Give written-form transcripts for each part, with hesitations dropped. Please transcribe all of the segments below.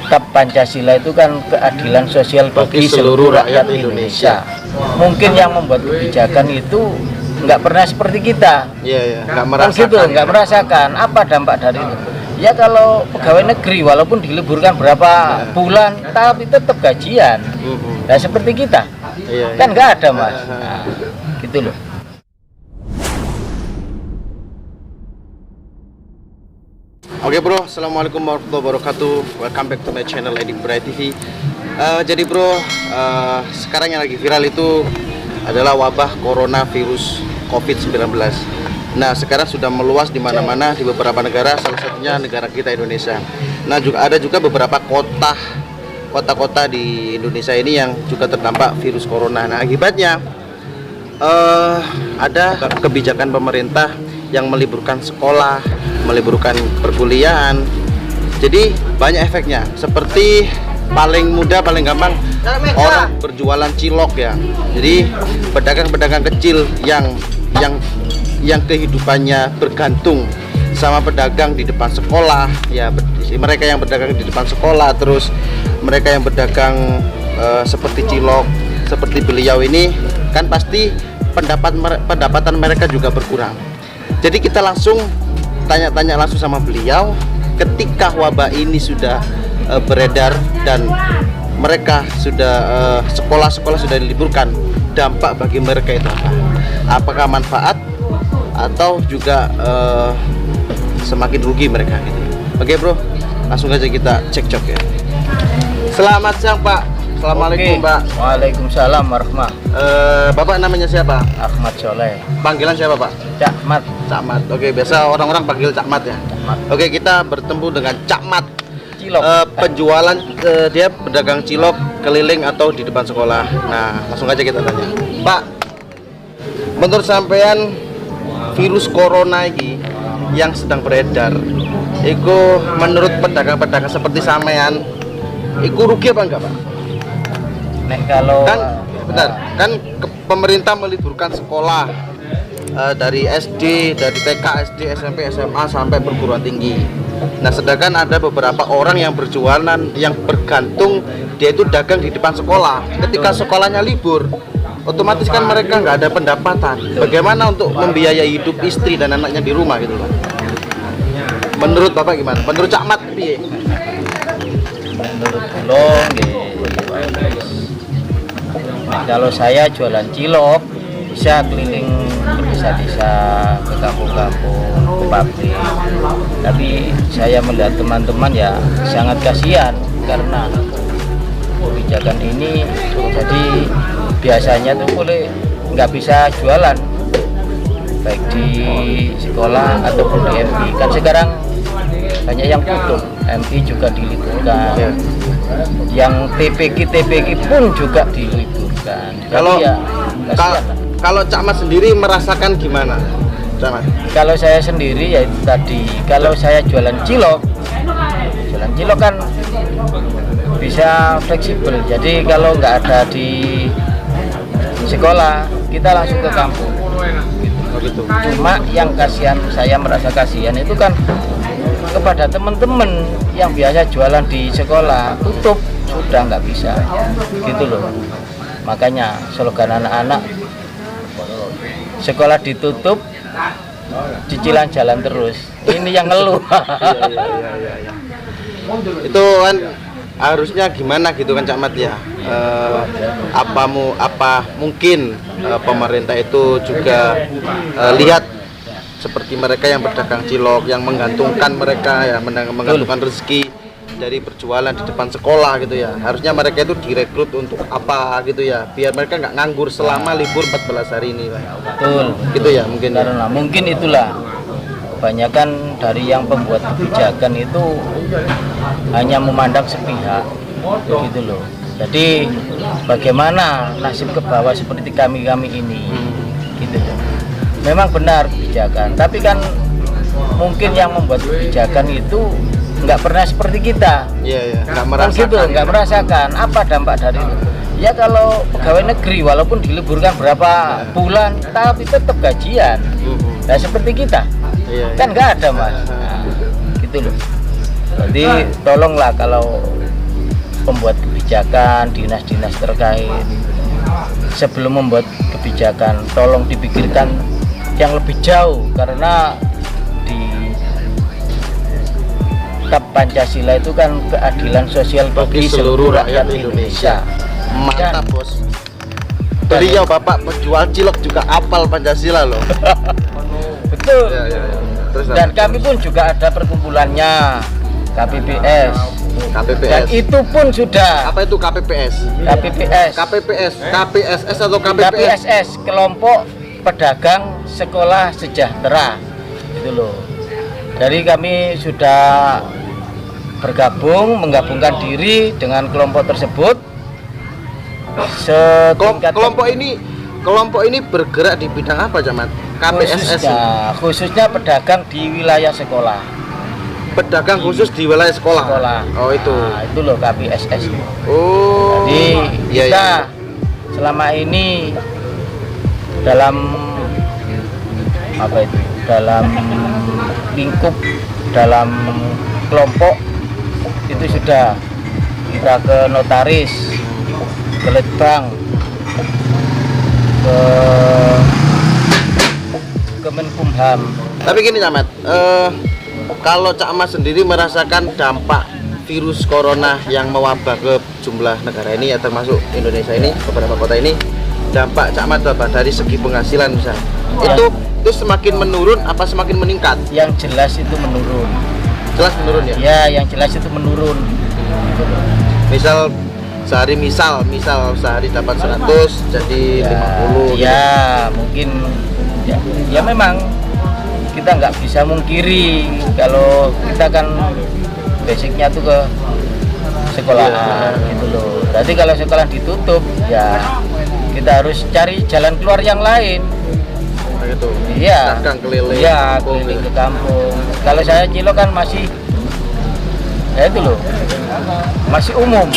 tetap Pancasila itu kan keadilan sosial bagi seluruh rakyat Indonesia. Mungkin yang membuat kebijakan itu nggak pernah seperti kita. Iya, nggak Kan merasakan. gitu, nggak merasakan apa dampak dari itu. Ya kalau pegawai negeri walaupun diliburkan berapa bulan, tapi tetap gajian. Nah seperti kita, Iya, kan nggak ada mas. Nah, gitu loh. Oke bro, assalamualaikum warahmatullahi wabarakatuh. Welcome back to my channel Edi Bray TV. Jadi bro, sekarang yang lagi viral itu adalah wabah coronavirus COVID-19. Nah sekarang sudah meluas di mana-mana di beberapa negara, salah satunya negara kita Indonesia. Nah juga ada juga beberapa kota-kota di Indonesia ini yang juga terdampak virus corona. Nah akibatnya ada kebijakan pemerintah yang meliburkan sekolah, meliburkan perkuliahan. Jadi banyak efeknya. Seperti paling mudah, paling gampang, orang berjualan cilok ya. Jadi pedagang-pedagang kecil yang kehidupannya bergantung sama pedagang di depan sekolah ya, mereka yang berdagang di depan sekolah, terus mereka yang berdagang seperti cilok, seperti beliau ini kan pasti pendapatan mereka juga berkurang. Jadi kita langsung tanya-tanya langsung sama beliau, ketika wabah ini sudah beredar dan mereka sudah sekolah-sekolah sudah diliburkan, dampak bagi mereka itu apa? Apakah manfaat atau juga semakin rugi mereka gitu. Oke bro, langsung aja kita cekcok ya. Selamat siang Pak. Assalamualaikum Pak. Waalaikumsalam warahmatullahi. Bapak namanya siapa? Ahmad Soleh. Panggilan siapa Pak? Cakmat. Cakmat. Oke, biasa orang-orang panggil Cakmat ya. Cakmat. Oke, kita bertemu dengan Cakmat. Cilok. Penjualan dia pedagang cilok keliling atau di depan sekolah. Nah, langsung aja kita tanya. Pak, menurut sampean virus corona ini yang sedang beredar, itu menurut pedagang-pedagang seperti sampean, itu rugi apa enggak Pak? Nek kalau Kan, benar, kan pemerintah meliburkan sekolah dari SD, dari TK, SD, SMP, SMA sampai perguruan tinggi. Nah, sedangkan ada beberapa orang yang berjualan, yang bergantung, dia itu dagang di depan sekolah. Ketika sekolahnya libur, otomatis kan mereka nggak ada pendapatan. Bagaimana untuk membiayai hidup istri dan anaknya di rumah gitu Pak? Menurut Bapak gimana? Menurut Cakmat piye? menurut kula nggih, kalau saya jualan cilok bisa keliling ke desa-desa, ke kampung-kampung, ke pabrik. Tapi saya melihat teman-teman ya sangat kasihan karena kebijakan ini. Jadi biasanya tuh boleh nggak bisa jualan baik di sekolah ataupun di MI. Kan sekarang banyak yang tutup, MI juga diliburkan, yang TPG pun juga diliburkan. Kalau ya, kasihan lah. Kalau Cakmat sendiri merasakan gimana, Cakmat? Kalau saya sendiri ya itu tadi, kalau saya jualan cilok kan bisa fleksibel. Jadi kalau nggak ada di sekolah, kita langsung ke kampung. Gitu. Cuma yang kasihan, saya merasa kasihan itu kan kepada teman-teman yang biasa jualan di sekolah, tutup sudah nggak bisa, gitu loh. Makanya slogan anak-anak, sekolah ditutup, cicilan jalan terus. Ini yang ngeluh. Iya. Itu kan harusnya gimana gitu kan Cakmat ya? Apa mungkin pemerintah itu juga lihat seperti mereka yang berdagang cilok, yang menggantungkan mereka ya, menggantungkan rezeki dari berjualan di depan sekolah gitu ya. Harusnya mereka itu direkrut untuk apa gitu ya, biar mereka nggak nganggur selama libur 14 hari ini Pak. Betul. Gitu ya mungkin. Karena mungkin itulah kebanyakan dari yang pembuat kebijakan itu hanya memandang sepihak, gitu loh. Jadi bagaimana nasib ke bawah seperti kami ini, gitu loh. Memang benar kebijakan, tapi kan mungkin yang membuat kebijakan itu nggak pernah seperti kita. Iya, nggak Kan merasakan. gitu, nggak merasakan apa dampak dari itu. Ya kalau pegawai negeri walaupun diliburkan berapa bulan, tapi tetap gajian. Nah seperti kita, kan nggak ada mas. Nah, gitu loh. Jadi tolonglah kalau pembuat kebijakan, dinas-dinas terkait, sebelum membuat kebijakan tolong dipikirkan yang lebih jauh, karena di Kap Pancasila itu kan keadilan sosial bagi seluruh rakyat Indonesia. Mantap bos. Beliau bapak penjual cilok juga apal Pancasila loh. Betul. Ya. Terus, Dan kami pun juga ada perkumpulannya, KPPS. Dan itu pun sudah. Apa itu KPPS? KPSS atau KPPS? KPSS, Kelompok Pedagang Sekolah Sejahtera. Itu loh. Jadi kami sudah menggabungkan diri dengan kelompok tersebut. Kelompok ini bergerak di bidang apa, Camat? KPSS khususnya pedagang di wilayah sekolah. Pedagang khusus di wilayah sekolah. Oh itu. Nah, itu loh KPSS. Oh. Jadi kita selama ini dalam lingkup, dalam kelompok itu sudah kita ke notaris, ke Litbang, ke Kemenkumham. Tapi gini Camat, kalau Cak Mas sendiri merasakan dampak virus corona yang mewabah ke jumlah negara ini, ya termasuk Indonesia ini, beberapa kota ini, dampak Cak Mas apa dari segi penghasilan misalnya, itu semakin menurun apa semakin meningkat? Yang jelas itu menurun. Jelas menurun ya? Ya, yang jelas itu menurun. Misal sehari dapat 100 jadi 50 ya gitu. Mungkin ya memang kita nggak bisa mungkiri kalau kita kan basicnya tuh ke sekolahan gitu loh. Berarti kalau sekolah ditutup ya kita harus cari jalan keluar yang lain gitu. Iya, keliling keliling ke kampung. Kalau saya cilok kan masih ya itu loh, masih umum,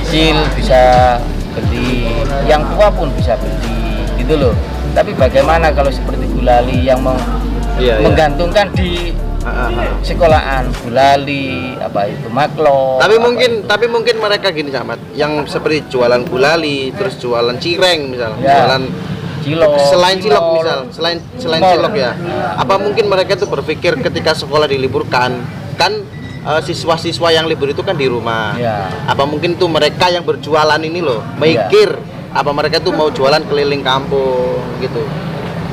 kecil bisa beli, yang tua pun bisa beli gitu loh. Tapi bagaimana kalau seperti gulali yang menggantungkan di sekolahan, gulali apa itu maklok. Tapi mungkin mereka gini Camat, yang seperti jualan gulali, terus jualan cireng misalnya, jualan cilok, selain cilok ya. Apa mungkin mereka itu berpikir ketika sekolah diliburkan, kan siswa-siswa yang libur itu kan di rumah. Apa mungkin tuh mereka yang berjualan ini loh mikir apa mereka tuh mau jualan keliling kampung gitu?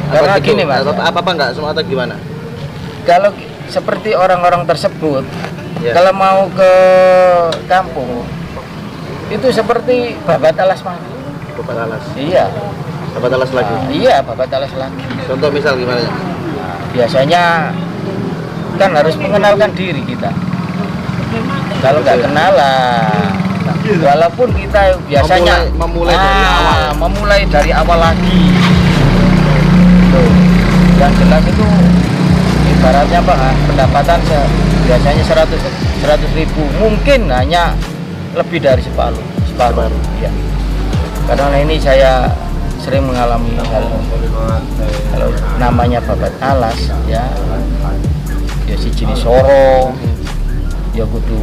Karena gini Mas, apa enggak semua atau gimana? Kalau seperti orang-orang tersebut, kalau mau ke kampung itu seperti babat alas Mas. Babat alas. Iya. Babat alas lagi. Iya, babat alas lagi. Contoh misal gimana? Biasanya kan harus mengenalkan diri kita. Kalau nggak kenalan, walaupun kita biasanya memulai dari awal lagi. Tuh. Yang jelas itu ibaratnya pendapatan biasanya 100.000, mungkin hanya lebih dari separuh. Ya. Karena ini saya sering mengalami hal kalau namanya babat alas ya si jenis soro ya kudu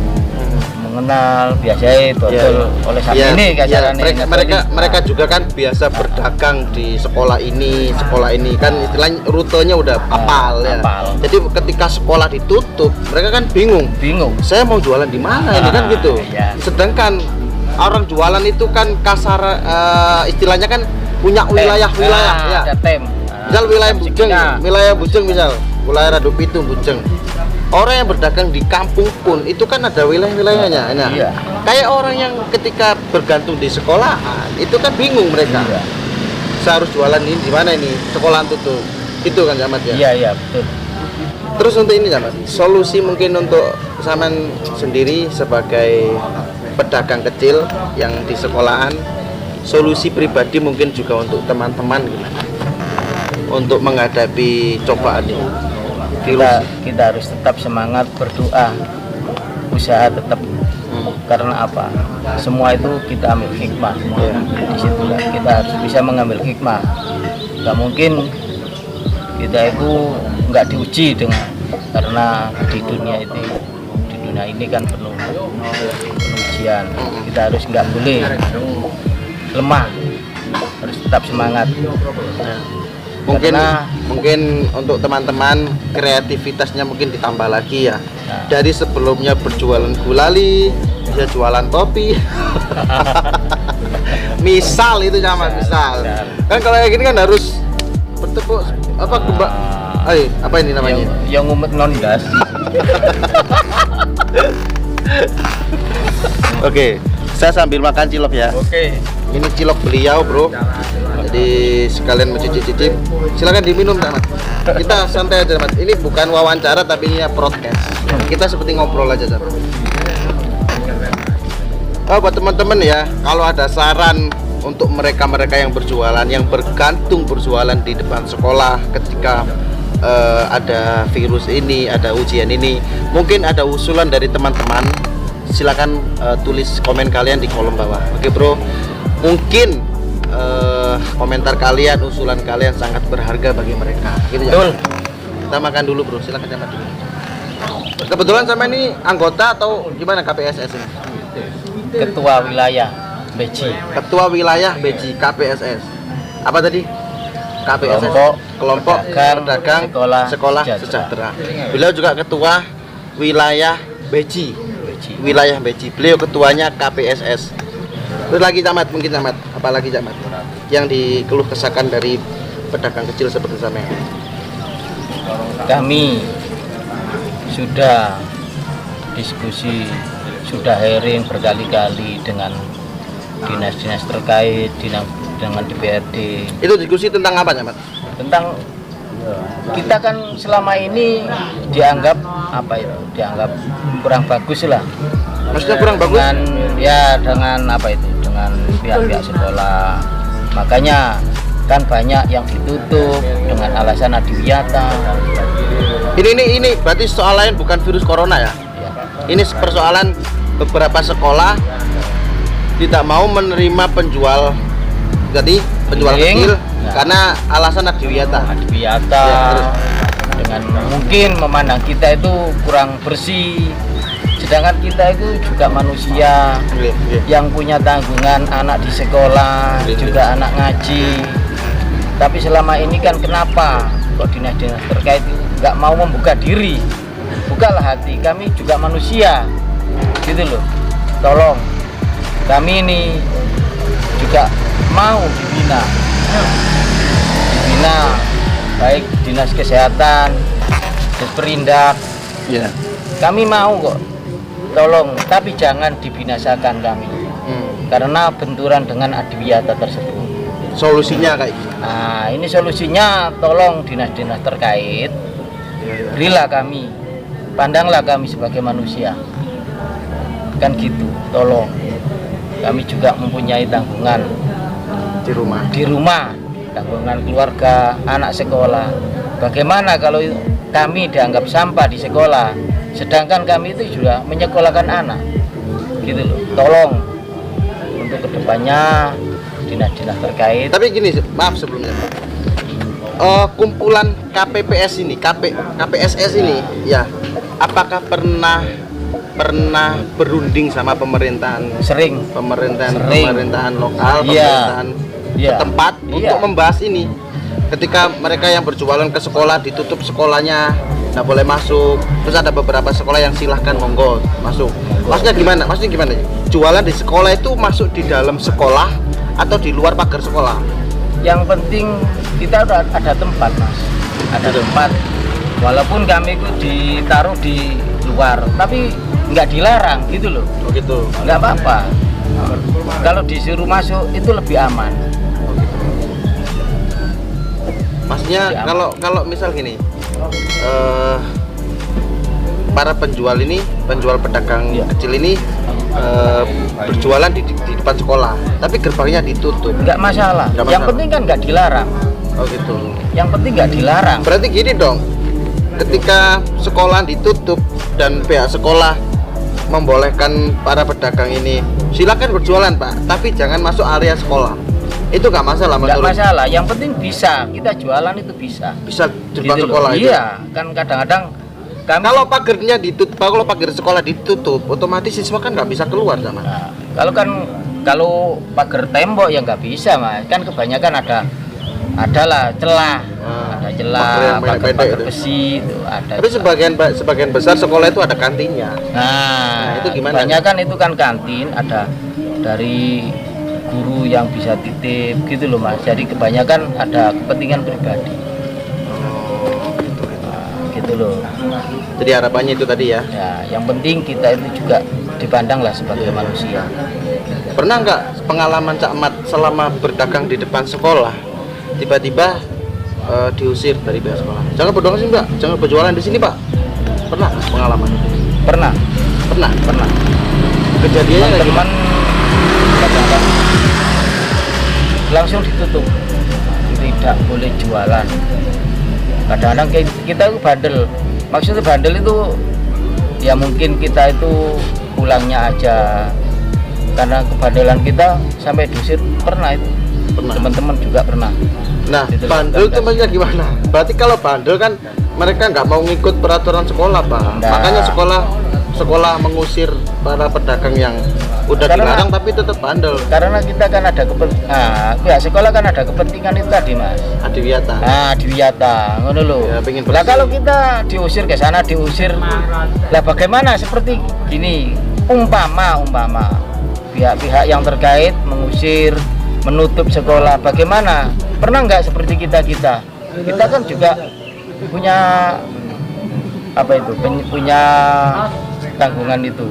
mengenal biasanya total oleh saat ini kasarannya mereka juga kan biasa berdagang di sekolah ini kan istilahnya rutenya udah apal. Jadi ketika sekolah ditutup mereka kan bingung saya mau jualan di mana ini kan gitu. Sedangkan orang jualan itu kan kasar istilahnya kan punya wilayah ya. Misal wilayah Bujeng misal, wilayah Radopitu Bujeng. Orang yang berdagang di kampung pun itu kan ada wilayah-wilayahnya. Nah, kayak orang yang ketika bergantung di sekolahan itu kan bingung mereka. Saya harus jualan ini di mana ini? Sekolahan tutup. Itu kan Camat ya? Iya, betul. Terus untuk ini Camat, solusi mungkin untuk Saman sendiri sebagai pedagang kecil yang di sekolahan, solusi pribadi mungkin juga untuk teman-teman gimana untuk menghadapi cobaan ini? Kita harus tetap semangat berdoa, usaha tetap. Karena apa? Semua itu kita ambil hikmah. Di situ kita harus bisa mengambil hikmah. Gak mungkin kita itu nggak diuji karena di dunia dunia ini kan penuh ujian. Kita harus nggak boleh lemah, harus tetap semangat. Mungkin untuk teman-teman kreativitasnya mungkin ditambah lagi ya. Nah. Dari sebelumnya berjualan gulali, bisa jualan topi. Misal itu Camat, misal. Kan kalau kayak gini kan harus bertepuk apa kembang. Apa ini namanya? Yang ngumet nondas. Oke, saya sambil makan cilok ya. Oke. Ini cilok beliau, bro. Jadi sekalian mencicip-cicip. Silakan diminum, Camat. Kita santai aja, Camat. Ini bukan wawancara tapi ini podcast. Kita seperti ngobrol aja, Camat. Oh, buat teman-teman ya, kalau ada saran untuk mereka-mereka yang berjualan, yang bergantung berjualan di depan sekolah ketika ada virus ini, ada ujian ini, mungkin ada usulan dari teman-teman, silakan tulis komen kalian di kolom bawah. Oke bro, mungkin komentar kalian, usulan kalian sangat berharga bagi mereka. Gitu ya. Kita makan dulu bro, silakan makan dulu. Kebetulan sama ini anggota atau gimana KPSS ini? Ketua wilayah Beji. Ketua wilayah Beji KPSS. Apa tadi? KPSS kelompok pedagang sekolah sejahtera. Beliau juga ketua wilayah Beji. Wilayah Beji. Beliau ketuanya KPSS. Terus lagi Camat, mungkin Camat. Apalagi Camat yang dikeluh kesahkan dari pedagang kecil seperti saya. Kami sudah diskusi, sudah hearing berkali-kali dengan dinas-dinas terkait, dengan DPRD. Itu diskusi tentang apa, Camat? Tentang kita kan selama ini dianggap apa itu? Dianggap kurang bagus lah. Maksudnya kurang bagus? Dengan apa itu? Dengan pihak-pihak sekolah. Makanya kan banyak yang ditutup dengan alasan adiwiyata. Ini berarti soal lain, bukan virus corona ya? Ini persoalan beberapa sekolah tidak mau menerima penjual kecil karena alasan adiwiyata. Ya, dengan mungkin memandang kita itu kurang bersih, sedangkan kita itu juga manusia yang punya tanggungan, anak di sekolah, juga anak ngaji. Tapi selama ini kan kenapa kok dinas-dinas terkait itu nggak mau membuka diri? Bukalah hati, kami juga manusia, gitu loh. Tolong, kami ini juga mau dibina, baik dinas kesehatan, Perindak. Ya. Kami mau kok, tolong, tapi jangan dibinasakan kami, karena benturan dengan adiwiyata tersebut. Solusinya kayak gini. Nah, ini solusinya, tolong dinas-dinas terkait, berilah kami, pandanglah kami sebagai manusia, kan gitu. Tolong, kami juga mempunyai tanggungan di rumah, tanggungan keluarga, anak sekolah. Bagaimana kalau kami dianggap sampah di sekolah, sedangkan kami itu juga menyekolahkan anak, gitu loh. Tolong untuk kedepannya dinas-dinas terkait. Tapi gini, maaf sebelumnya, kumpulan KPPS ini, KPSS ini, ya, apakah pernah berunding sama pemerintahan? Sering. Pemerintahan lokal, pemerintahan tempat untuk membahas ini. Ketika mereka yang berjualan ke sekolah ditutup sekolahnya, nggak boleh masuk. Terus ada beberapa sekolah yang silahkan monggo masuk. Maksudnya gimana? Jualan di sekolah itu masuk di dalam sekolah atau di luar pagar sekolah? Yang penting kita udah ada tempat, Mas. Ada tempat. Walaupun kami itu ditaruh di luar, tapi nggak dilarang, gitu loh. Oh gitu. Nggak apa-apa. Kalau disuruh masuk itu lebih aman. Maksudnya kalau misal gini, para penjual pedagang kecil ini berjualan di depan sekolah, tapi gerbangnya ditutup. Nggak masalah. Yang penting kan nggak dilarang. Oh gitu. Yang penting nggak dilarang. Berarti gini dong, ketika sekolah ditutup dan pihak sekolah membolehkan para pedagang ini silakan berjualan Pak, tapi jangan masuk area sekolah. Itu nggak masalah menurut? Nggak masalah. Yang penting bisa kita jualan itu bisa. Bisa di depan gitu sekolah. Iya, kan kadang-kadang Kalau pagarnya ditutup, kalau pagar sekolah ditutup, otomatis siswa kan nggak bisa keluar sama. Nah, kalau pagar tembok ya nggak bisa mas, kan kebanyakan adalah celah, ada celah, pagar besi itu ada. Tapi sebagian besar sekolah itu ada kantinnya. Nah itu gimana? Kebanyakan itu kan kantin ada dari guru yang bisa titip gitu loh mas. Jadi kebanyakan ada kepentingan pribadi. Gitu loh. Jadi harapannya itu tadi ya. Ya, yang penting kita itu juga dipandang lah sebagai manusia. Pernah nggak pengalaman Cak Mat selama berdagang di depan sekolah tiba-tiba diusir dari pihak sekolah? Jangan berdagang sih mbak, jangan berjualan di sini pak. Pernah pengalaman? Pernah. Kejadiannya teman kadang-kadang langsung ditutup, tidak boleh jualan. Kadang-kadang kita itu bandel. Maksudnya bandel itu ya mungkin kita itu pulangnya aja karena kebandelan kita sampai diusir pernah itu. Teman-teman juga pernah. Nah, bandel itu maksudnya gimana? Berarti kalau bandel kan mereka nggak mau ngikut peraturan sekolah pak. Nah. Makanya sekolah mengusir para pedagang yang udah dilarang tapi tetap bandel. Karena kita kan ada pihak sekolah kan ada kepentingan itu tadi mas. Adiwiyata. Adiwiyata, ngono lho. Ya, lah kalau kita diusir ke sana diusir, lah bagaimana seperti gini? Umpama pihak-pihak yang terkait mengusir, menutup sekolah, bagaimana? Pernah nggak seperti kita kan juga punya punya tanggungan itu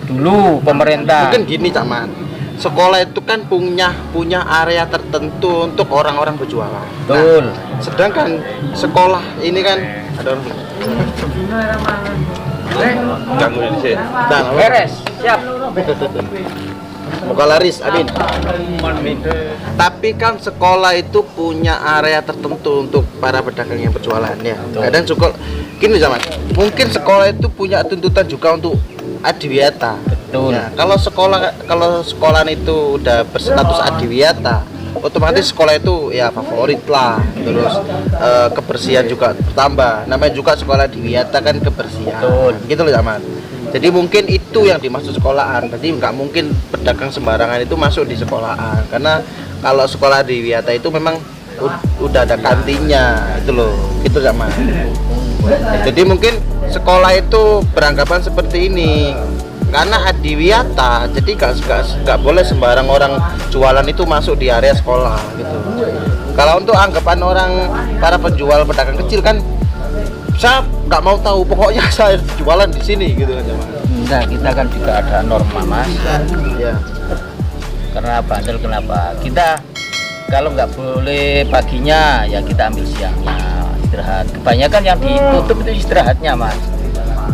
dulu pemerintah. Mungkin gini Caman, sekolah itu kan punya area tertentu untuk orang-orang berjualan. Betul. Nah, sedangkan sekolah ini kan ada orang beres, siap. Moga laris, amin. Tapi kan sekolah itu punya area tertentu untuk para pedagang yang berjualan ya. Kadang cukup gini zaman. Mungkin sekolah itu punya tuntutan juga untuk adiwiyata. Betul. Ya, kalau sekolah itu udah berstatus adiwiyata, otomatis sekolah itu ya favorit lah. Terus kebersihan juga bertambah. Namanya juga sekolah adiwiyata kan kebersihan. Betul. Gitu loh zaman. Jadi mungkin itu yang dimaksud sekolahan. Jadi nggak mungkin pedagang sembarangan itu masuk di sekolahan. Karena kalau sekolah di Wiyata itu memang udah ada kantinnya, itu loh. Gitu zaman. Jadi mungkin sekolah itu beranggapan seperti ini. Karena adiwiyata, jadi nggak boleh sembarang orang jualan itu masuk di area sekolah gitu. Kalau untuk anggapan orang para penjual pedagang kecil kan, saya nggak mau tahu, pokoknya saya jualan di sini gitu kan. Enggak, kita kan juga ada norma mas. Ya. Karena bandel kenapa? Kita kalau nggak boleh paginya ya kita ambil siangnya istirahat. Kebanyakan yang ditutup itu istirahatnya mas.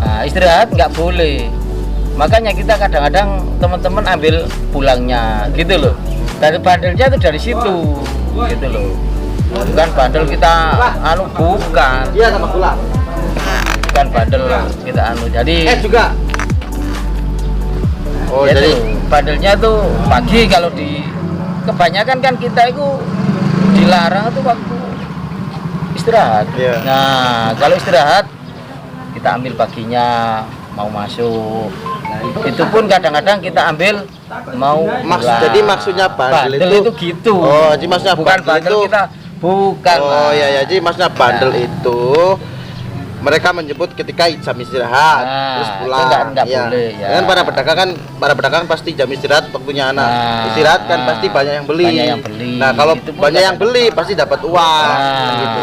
Nah, istirahat nggak boleh. Makanya kita kadang-kadang teman-teman ambil pulangnya gitu loh. Dari bandelnya itu dari situ gitu loh. Bukan bandel kita bukan. Iya sama pulang. Bukan bandel kita jadi juga. Oh ya jadi bandelnya tuh pagi. Kalau kebanyakan kan kita itu dilarang tuh waktu istirahat. Yeah. Nah kalau istirahat kita ambil paginya mau masuk. Itu pun kadang-kadang kita ambil mau jadi maksudnya bandel itu gitu. Oh jadi maksudnya bukan bandel itu, kita bukan. Oh iya jadi maksudnya bandel itu mereka menyebut ketika jam istirahat terus pulang. Enggak boleh ya. Kan para pedagang pasti jam istirahat waktunya anak istirahat kan pasti banyak yang beli. Nah kalau banyak yang beli pasti dapat uang gitu.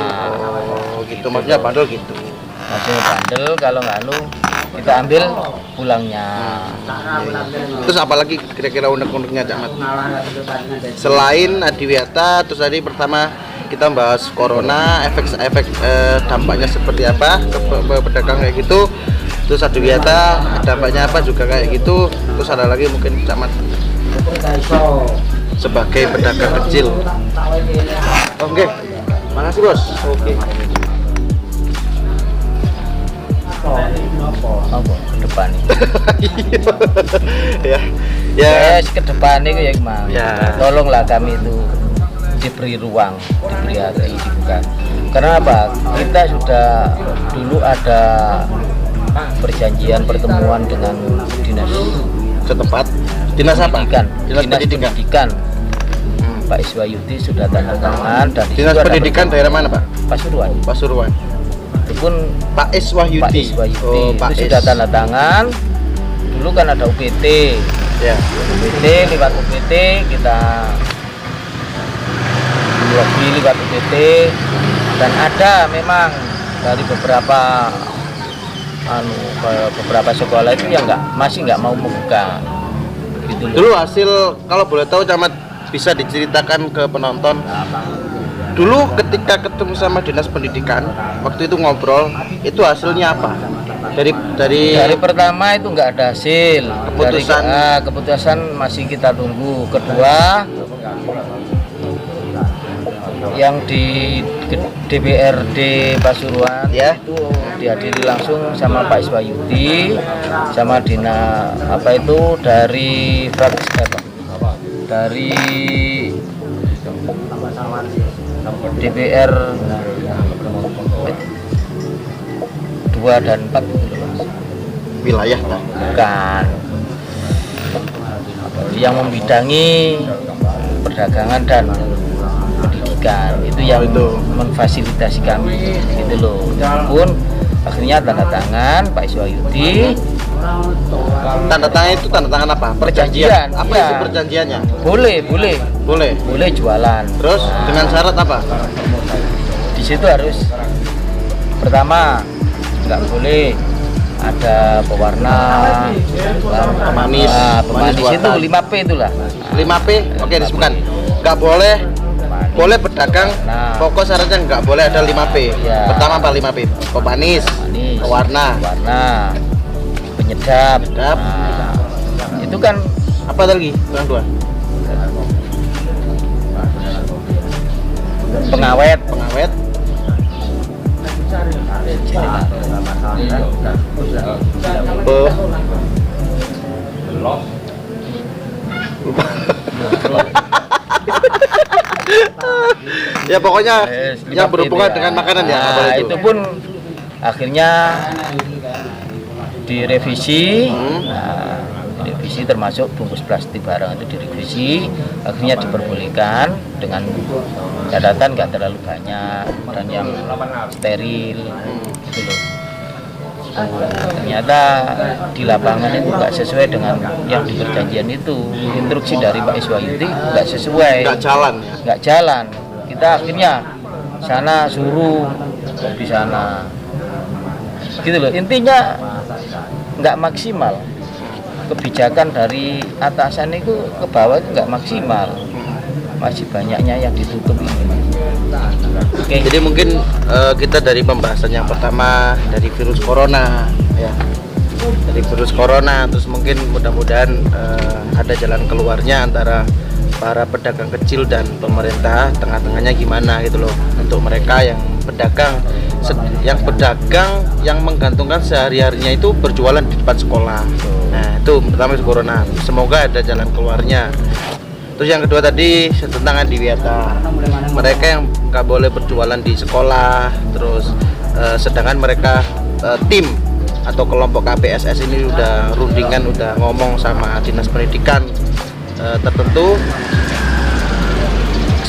Oh gitu maksudnya bandel gitu. Maksudnya bandel kalau nggak kita ambil pulangnya. Terus apalagi kira-kira unek-uneknya Cak Mat? Selain adiwiyata, terus tadi pertama kita bahas corona, efek dampaknya seperti apa ke pedagang kayak gitu. Terus adiwiyata dampaknya apa juga kayak gitu. Terus ada lagi mungkin Cak Mat sebagai pedagang kecil. Oke. Makasih bos. Oke. Apa ke depan ya ke depan itu ya gimana? Ya. Tolonglah kami itu diberi ruang, diberi hati, dibuka. Karena apa? Kita sudah dulu ada perjanjian pertemuan dengan dinas setempat. Dinas apa? pendidikan, Dinas pendidikan. Pak Iswayudi sudah tanda tangan dan Dinas pendidikan daerah mana, Pak? Pasuruan. Pasuruan. Itu pun Pak Iswahyudi. Pak Iswayudi Oh, Pak itu Is. sudah tanda tangan. Dulu kan ada UPT. Ya. UPT, lewat UPT kita lobby lewat UPT, dan ada memang dari beberapa beberapa sekolah itu yang masih nggak mau membuka gitu loh. Dulu hasil, kalau boleh tahu Camat, bisa diceritakan ke penonton. Dulu ketika ketemu sama dinas pendidikan, waktu itu ngobrol, itu hasilnya apa? Dari Pertama itu nggak ada hasil. Keputusan. Keputusan masih kita tunggu. Kedua, yang di DPRD Pasuruan Ya. itu dihadiri langsung sama Pak Iswayudi, sama dari fraksi dari DPR 2 dan 4 wilayah, Pak. bukan yang membidangi perdagangan dan pendidikan, itu yang memfasilitasi kami gitu loh. Pun akhirnya tanda tangan Pak Iswayudi. Tanda tangan itu tanda tangan apa? Perjanjian, Apa iya. itu perjanjiannya? Boleh Boleh. jualan. Terus dengan syarat apa? Di situ harus pertama nggak boleh ada pewarna Pemanis. pemanis itu buatan. 5P itulah. 5P, oke disebutkan. Nggak boleh pedagang. Nah. Pokok syaratnya nggak boleh ada 5P. Iya. Pertama apa 5P? Pemanis, Manis, pewarna, penyedap. Penyedap. Nah, itu kan apa lagi? Yang dua. pengawet. Ya pokoknya yang 5P berhubungan itu ya. dengan makanan ya. Nah, apa itu pun akhirnya direvisi. Nah, direvisi termasuk bungkus plastik barang itu direvisi, akhirnya diperbolehkan dengan catatan nggak terlalu banyak dan yang steril gitu loh. Ternyata di lapangan itu nggak sesuai dengan yang di perjanjian itu. Instruksi dari Pak Iswayudi nggak sesuai, nggak jalan. Kita akhirnya sana suruh di sana gitu loh. Intinya nggak maksimal. Kebijakan dari atasan itu ke bawah itu nggak maksimal, masih banyaknya yang ditutup ini. Oke. Jadi mungkin kita dari pembahasan yang pertama dari virus corona ya, dari virus corona, terus mungkin mudah-mudahan ada jalan keluarnya antara para pedagang kecil dan pemerintah, tengah-tengahnya gimana gitu loh, untuk mereka yang pedagang yang menggantungkan sehari-harinya itu berjualan di depan sekolah. Nah itu pertama corona, semoga ada jalan keluarnya. Terus yang kedua tadi tentang adiwiyata, mereka yang nggak boleh berjualan di sekolah, terus sedangkan mereka tim atau kelompok KPSS ini udah rundingan, udah ngomong sama dinas pendidikan tertentu.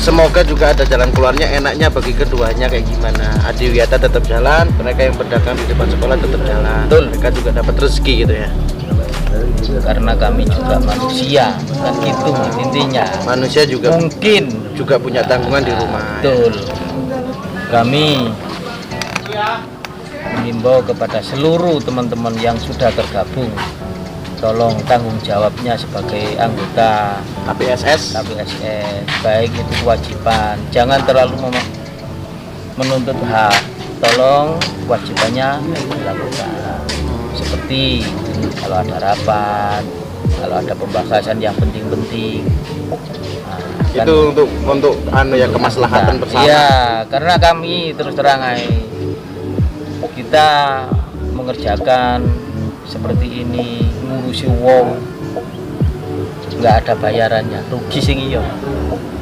Semoga juga ada jalan keluarnya, enaknya bagi keduanya kayak gimana. Adiwiyata tetap jalan, mereka yang berdagang di depan sekolah tetap jalan. Betul. Mereka juga dapat rezeki gitu ya. Karena kami juga manusia, kan gitu intinya. Manusia juga Mungkin juga punya tanggungan di rumah. betul. Kami mengimbau kepada seluruh teman-teman yang sudah tergabung, tolong tanggung jawabnya sebagai anggota KPSS. baik itu kewajiban, jangan terlalu menuntut hak, tolong kewajibannya dilakukan. Seperti kalau ada rapat, kalau ada pembahasan yang penting-penting, nah, Itu untuk ya kemaslahatan bersama. Iya, karena kami terus terang kita mengerjakan seperti ini, ngurusi wong nggak ada bayarannya, rugi sing iya,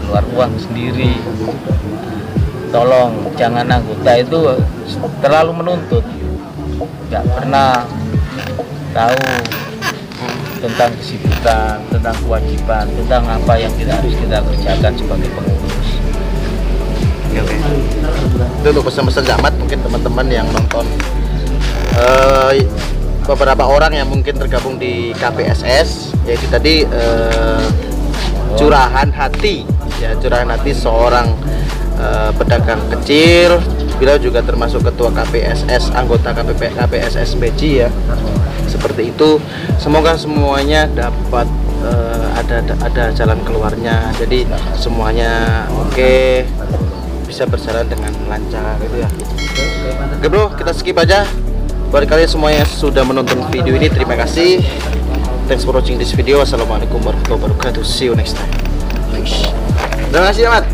keluar uang sendiri. Tolong jangan anggota itu terlalu menuntut, nggak pernah tahu tentang kesibukan, tentang kewajiban, tentang apa yang kita harus kita kerjakan sebagai pengurus. Oke. Itu untuk pesan-pesan Camat, mungkin teman-teman yang nonton, beberapa orang yang mungkin tergabung di KPSS, yaitu tadi curahan hati, ya curahan hati seorang pedagang kecil. Beliau juga termasuk ketua KPSS, anggota KPSS Beji ya. Seperti itu. Semoga semuanya dapat ada jalan keluarnya. Jadi semuanya oke, bisa berjalan dengan lancar gitu ya. Oke bro, kita skip aja. Buat kalian semua yang sudah menonton video ini, terima kasih. Thanks for watching this video. Wassalamualaikum warahmatullahi wabarakatuh. See you next time. Terima kasih Ahmad.